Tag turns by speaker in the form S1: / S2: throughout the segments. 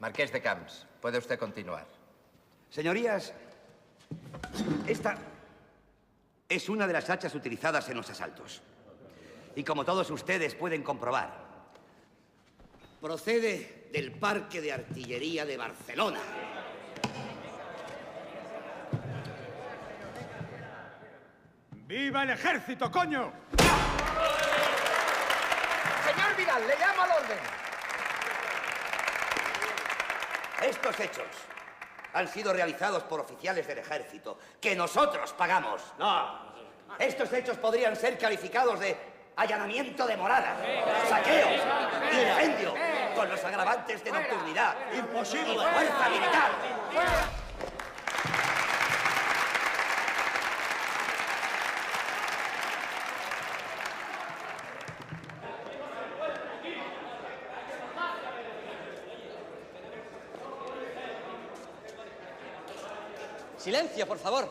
S1: Marqués de Camps, puede usted continuar.
S2: Señorías, esta es una de las hachas utilizadas en los asaltos. Y como todos ustedes pueden comprobar, procede del Parque de Artillería de Barcelona.
S3: ¡Viva el ejército, coño!
S1: Señor Vidal, le llamo al orden.
S2: Estos hechos han sido realizados por oficiales del ejército que nosotros pagamos. No. Estos hechos podrían ser calificados de allanamiento de morada, saqueo, incendio, con los agravantes de nocturnidad, imposible, y fuerza militar.
S4: Silencio, por favor.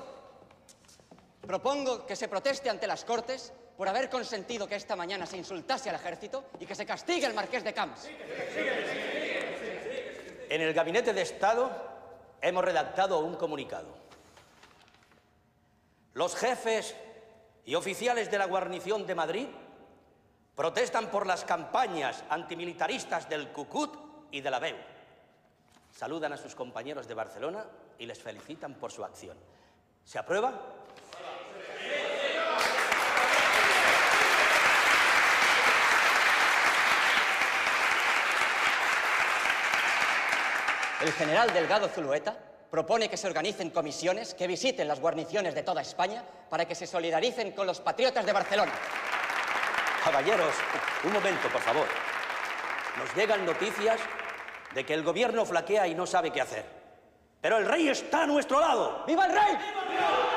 S4: Propongo que se proteste ante las Cortes por haber consentido que esta mañana se insultase al ejército y que se castigue al Marqués de Camps.
S5: En el Gabinete de Estado hemos redactado un comunicado. Los jefes y oficiales de la guarnición de Madrid protestan por las campañas antimilitaristas del Cucut y de la BEU. Saludan a sus compañeros de Barcelona y les felicitan por su acción. ¿Se aprueba?
S4: El general Delgado Zulueta propone que se organicen comisiones que visiten las guarniciones de toda España para que se solidaricen con los patriotas de Barcelona.
S5: Caballeros, un momento, por favor. Nos llegan noticias de que el gobierno flaquea y no sabe qué hacer. Pero el rey está a nuestro lado.
S4: ¡Viva el rey! ¡Viva el rey!